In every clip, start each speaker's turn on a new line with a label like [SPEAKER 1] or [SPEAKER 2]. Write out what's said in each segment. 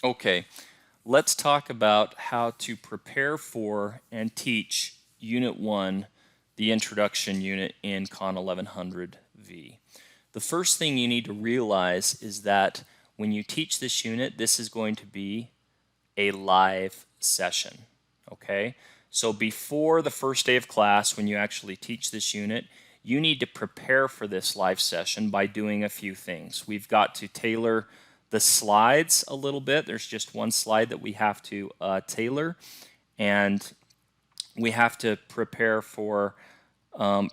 [SPEAKER 1] Okay, let's talk about how to prepare for and teach Unit 1, the introduction unit in Con 1100V. The first thing you need to realize is that when you teach this unit, this is going to be a live session, okay? So before the first day of class, when you actually teach this unit, you need to prepare for this live session by doing a few things. We've got to tailor the slides a little bit. There's just one slide that we have to tailor, and we have to prepare for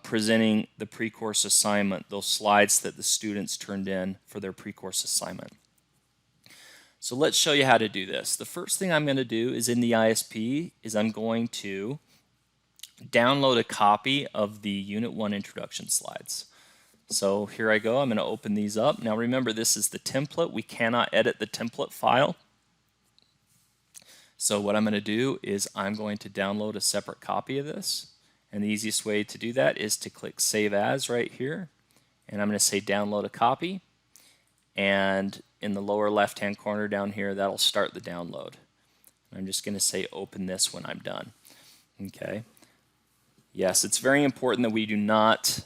[SPEAKER 1] presenting the pre-course assignment, those slides that the students turned in for their pre-course assignment. So let's show you how to do this. The first thing I'm going to do is in the ISP is I'm going to download a copy of the Unit 1 introduction slides. So here I go. I'm going to open these up. Now remember, this is the template. We cannot edit the template file. So what I'm going to do is I'm going to download a separate copy of this. And the easiest way to do that is to click Save As right here. And I'm going to say Download a Copy. And in the lower left-hand corner down here, that'll start the download. I'm just going to say Open this when I'm done. Okay. Yes, it's very important that we do not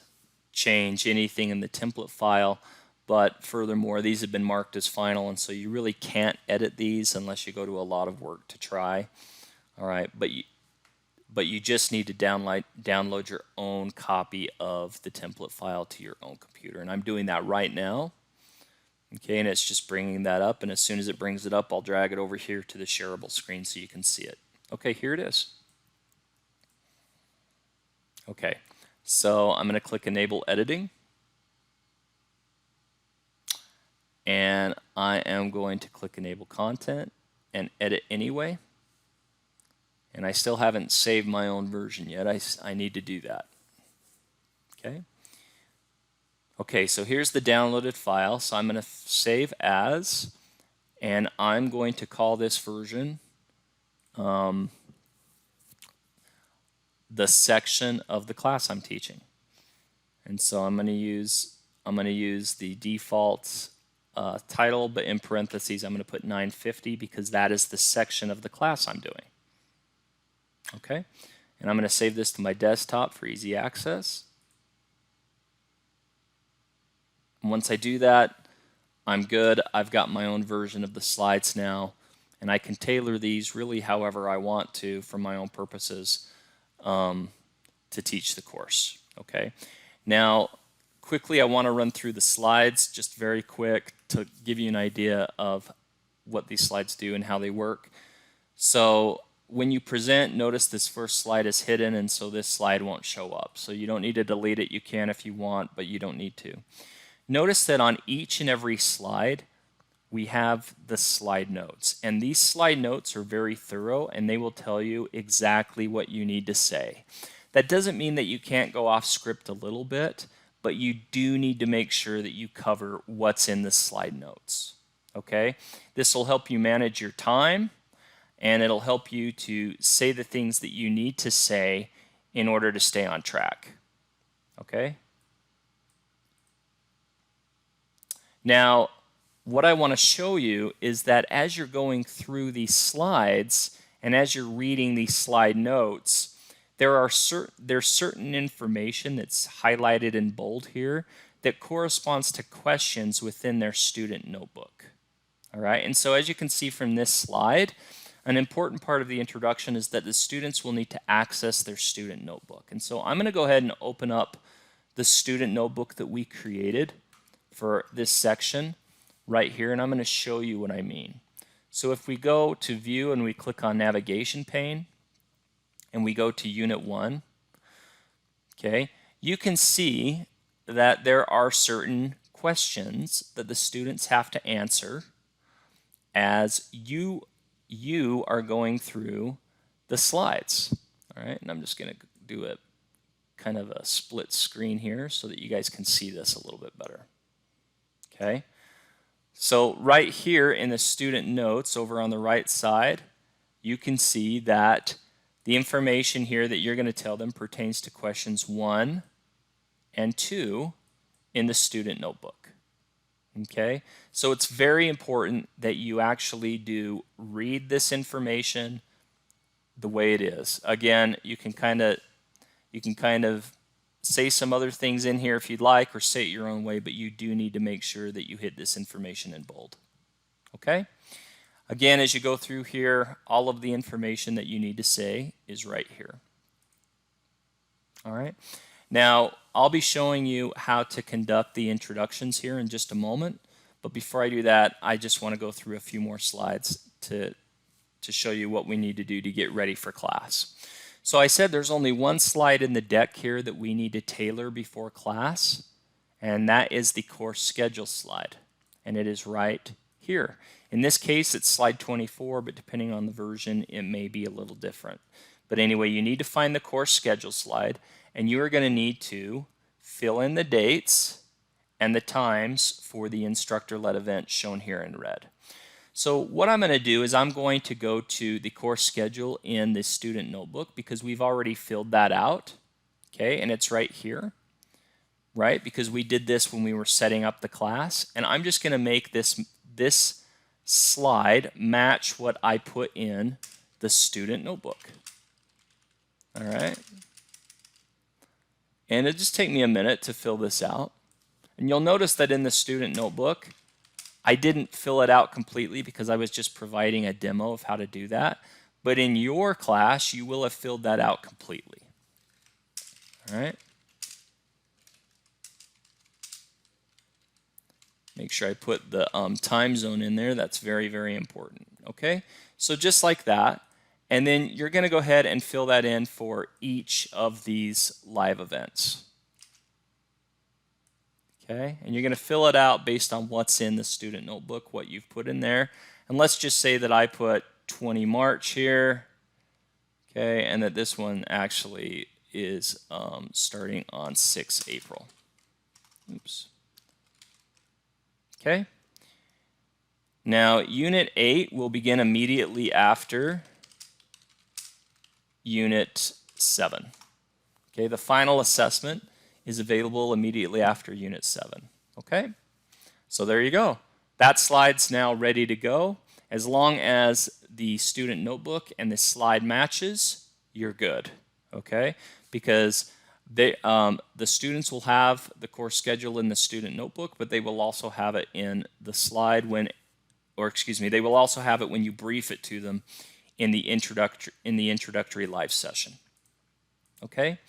[SPEAKER 1] change anything in the template file, but furthermore, these have been marked as final, and so you really can't edit these unless you go to a lot of work to try. All right, but you just need to download your own copy of the template file to your own computer, and I'm doing that right now. Okay, and it's just bringing that up, and as soon as it brings it up, I'll drag it over here to the shareable screen so you can see it. Okay, here it is. Okay, so I'm going to click Enable Editing, and I am going to click Enable Content and Edit Anyway. And I still haven't saved my own version yet. I need to do that. Okay. Okay, so here's the downloaded file. So I'm going to save as, and I'm going to call this version the section of the class I'm teaching. And so I'm going to use the default title, but in parentheses I'm going to put 950 because that is the section of the class I'm doing. Okay, and I'm going to save this to my desktop for easy access. And once I do that, I'm good. I've got my own version of the slides now, and I can tailor these really however I want to for my own purposes to teach the course. Okay, now quickly I want to run through the slides just very quick to give you an idea of what these slides do and how they work. So when you present, notice this first slide is hidden, and so this slide won't show up. So you don't need to delete it. You can if you want, but you don't need to. Notice that on each and every slide, we have the slide notes. And these slide notes are very thorough, and they will tell you exactly what you need to say. That doesn't mean that you can't go off script a little bit, but you do need to make sure that you cover what's in the slide notes. Okay? This will help you manage your time, and it'll help you to say the things that you need to say in order to stay on track. Okay? Now, what I want to show you is that as you're going through these slides and as you're reading these slide notes, there's certain information that's highlighted in bold here that corresponds to questions within their student notebook. All right, and so as you can see from this slide, an important part of the introduction is that the students will need to access their student notebook. And so I'm going to go ahead and open up the student notebook that we created for this section right here, and I'm going to show you what I mean. So if we go to View and we click on Navigation pane, and we go to Unit 1, okay, you can see that there are certain questions that the students have to answer as you are going through the slides. All right, and I'm just going to do a kind of a split screen here so that you guys can see this a little bit better. Okay, so right here in the student notes over on the right side, you can see that the information here that you're going to tell them pertains to questions 1 and 2 in the student notebook. Okay, so it's very important that you actually do read this information the way it is. Again, you can kind of say some other things in here if you'd like, or say it your own way, but you do need to make sure that you hit this information in bold. Okay? Again, as you go through here, all of the information that you need to say is right here. All right? Now, I'll be showing you how to conduct the introductions here in just a moment, but before I do that, I just want to go through a few more slides to show you what we need to do to get ready for class. So I said there's only one slide in the deck here that we need to tailor before class, and that is the course schedule slide, and it is right here. In this case, it's slide 24, but depending on the version, it may be a little different. But anyway, you need to find the course schedule slide, and you are going to need to fill in the dates and the times for the instructor-led events shown here in red. So what I'm going to do is I'm going to go to the course schedule in the student notebook because we've already filled that out, okay, and it's right here, right, because we did this when we were setting up the class, and I'm just going to make this slide match what I put in the student notebook. All right, and it'll just take me a minute to fill this out, and you'll notice that in the student notebook I didn't fill it out completely because I was just providing a demo of how to do that. But in your class, you will have filled that out completely. All right. Make sure I put the time zone in there. That's very, very important. Okay. So just like that. And then you're going to go ahead and fill that in for each of these live events. Okay, and you're going to fill it out based on what's in the student notebook, what you've put in there. And let's just say that I put 20 March here, okay, and that this one actually is starting on 6 April. Oops. Okay. Now, Unit 8 will begin immediately after Unit 7. Okay, the final assessment is available immediately after Unit 7. Okay, so there you go. That slide's now ready to go. As long as the student notebook and the slide matches, you're good. Okay, because the students will have the course schedule in the student notebook, but they will also have it in the slide they will also have it when you brief it to them in the introductory live session. Okay.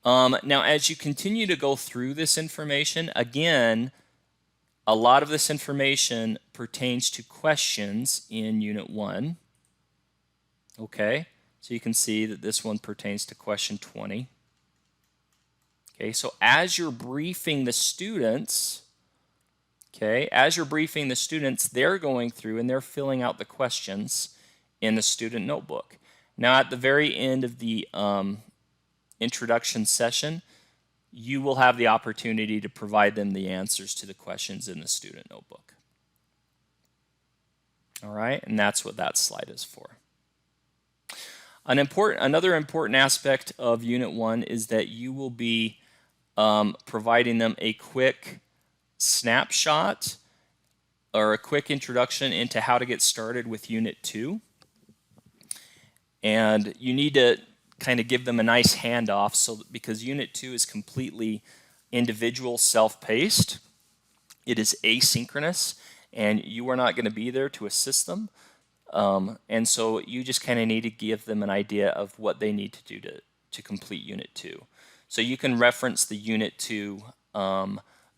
[SPEAKER 1] Now, as you continue to go through this information, again, a lot of this information pertains to questions in Unit 1. Okay, so you can see that this one pertains to question 20. Okay, so as you're briefing the students, they're going through and they're filling out the questions in the student notebook. Now, at the very end of the introduction session, you will have the opportunity to provide them the answers to the questions in the student notebook. All right, and that's what that slide is for. Another important aspect of Unit 1 is that you will be providing them a quick snapshot or a quick introduction into how to get started with Unit 2. And you need to kind of give them a nice handoff because Unit 2 is completely individual, self-paced. It is asynchronous, and you are not going to be there to assist them. And so you just kind of need to give them an idea of what they need to do to complete Unit 2. So you can reference the Unit 2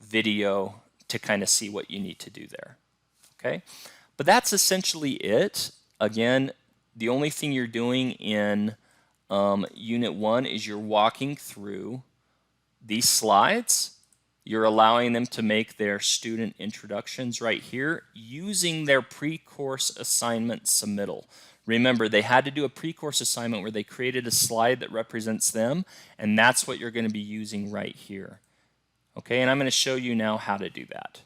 [SPEAKER 1] video to kind of see what you need to do there. Okay, but that's essentially it. Again, the only thing you're doing in Unit 1 is you're walking through these slides. You're allowing them to make their student introductions right here using their pre-course assignment submittal. Remember, they had to do a pre-course assignment where they created a slide that represents them, and that's what you're going to be using right here. Okay, and I'm going to show you now how to do that.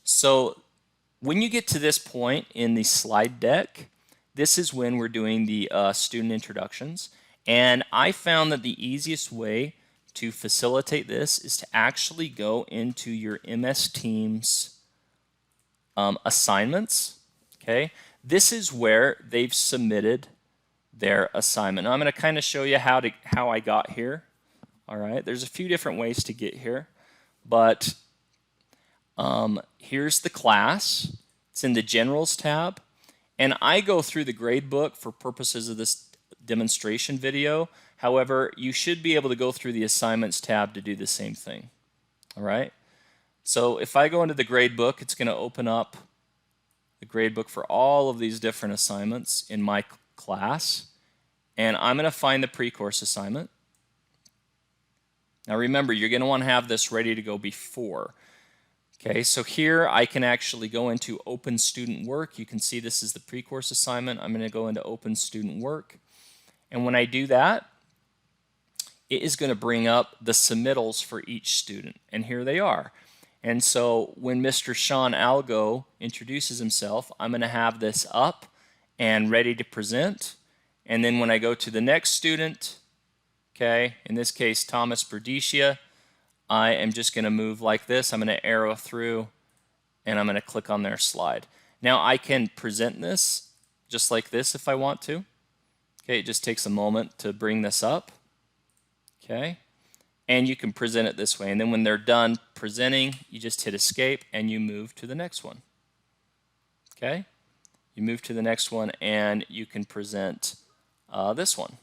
[SPEAKER 1] So when you get to this point in the slide deck, this is when we're doing the student introductions, and I found that the easiest way to facilitate this is to actually go into your MS Teams assignments. Okay, this is where they've submitted their assignment. Now I'm going to kind of show you how I got here. All right, there's a few different ways to get here, but here's the class. It's in the Generals tab, and I go through the gradebook for purposes of this demonstration video. However, you should be able to go through the Assignments tab to do the same thing. All right. So if I go into the gradebook, it's going to open up the gradebook for all of these different assignments in my class, and I'm going to find the pre-course assignment. Now remember, you're going to want to have this ready to go before. Okay, so here I can actually go into Open Student Work. You can see this is the pre-course assignment. I'm going to go into Open Student Work, and when I do that, it is going to bring up the submittals for each student, and here they are. And so when Mr. Sean Algo introduces himself, I'm going to have this up and ready to present. And then when I go to the next student, okay, in this case Thomas Berdicia, I am just going to move like this. I'm going to arrow through and I'm going to click on their slide. Now I can present this just like this if I want to. Okay, it just takes a moment to bring this up. Okay, and you can present it this way, and then when they're done presenting, you just hit escape and you move to the next one. Okay, you move to the next one and you can present this one.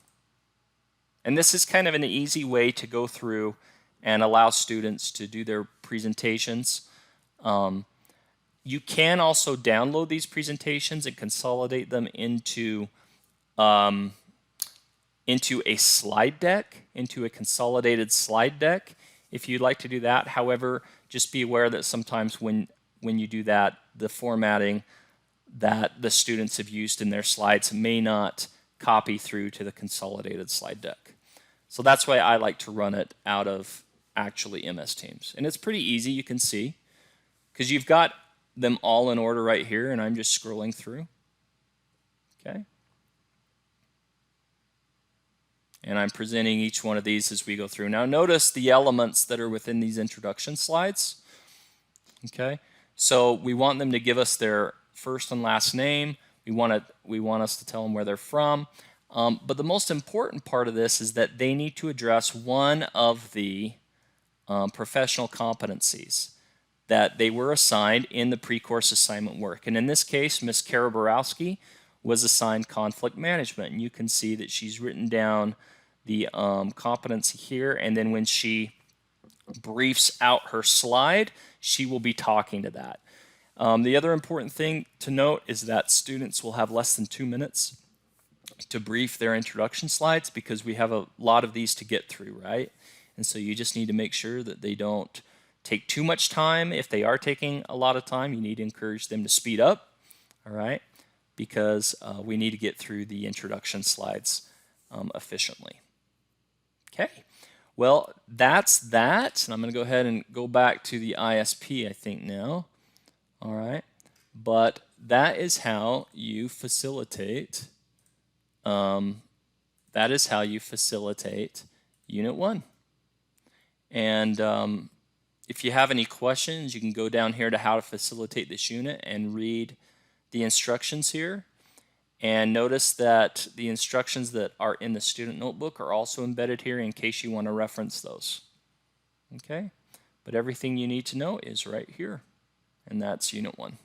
[SPEAKER 1] And this is kind of an easy way to go through and allow students to do their presentations. You can also download these presentations and consolidate them into a slide deck, into a consolidated slide deck, if you'd like to do that. However, just be aware that sometimes when you do that, the formatting that the students have used in their slides may not copy through to the consolidated slide deck. So that's why I like to run it out of actually MS Teams. And it's pretty easy, you can see, because you've got them all in order right here, and I'm just scrolling through. Okay. And I'm presenting each one of these as we go through. Now notice the elements that are within these introduction slides. Okay, so we want them to give us their first and last name. We want us to tell them where they're from. But the most important part of this is that they need to address one of the professional competencies that they were assigned in the pre-course assignment work. And in this case, Ms. Kara Borowski was assigned conflict management. And you can see that she's written down the competency here, and then when she briefs out her slide, she will be talking to that. The other important thing to note is that students will have less than 2 minutes to brief their introduction slides, because we have a lot of these to get through, right? And so you just need to make sure that they don't take too much time. If they are taking a lot of time, you need to encourage them to speed up, all right? Because we need to get through the introduction slides efficiently. Okay, well, that's that. And I'm going to go ahead and go back to the ISP, I think, now. All right, but that is how you facilitate. That is how you facilitate Unit 1. And if you have any questions, you can go down here to how to facilitate this unit and read the instructions here. And notice that the instructions that are in the student notebook are also embedded here in case you want to reference those. Okay, but everything you need to know is right here, and that's Unit 1.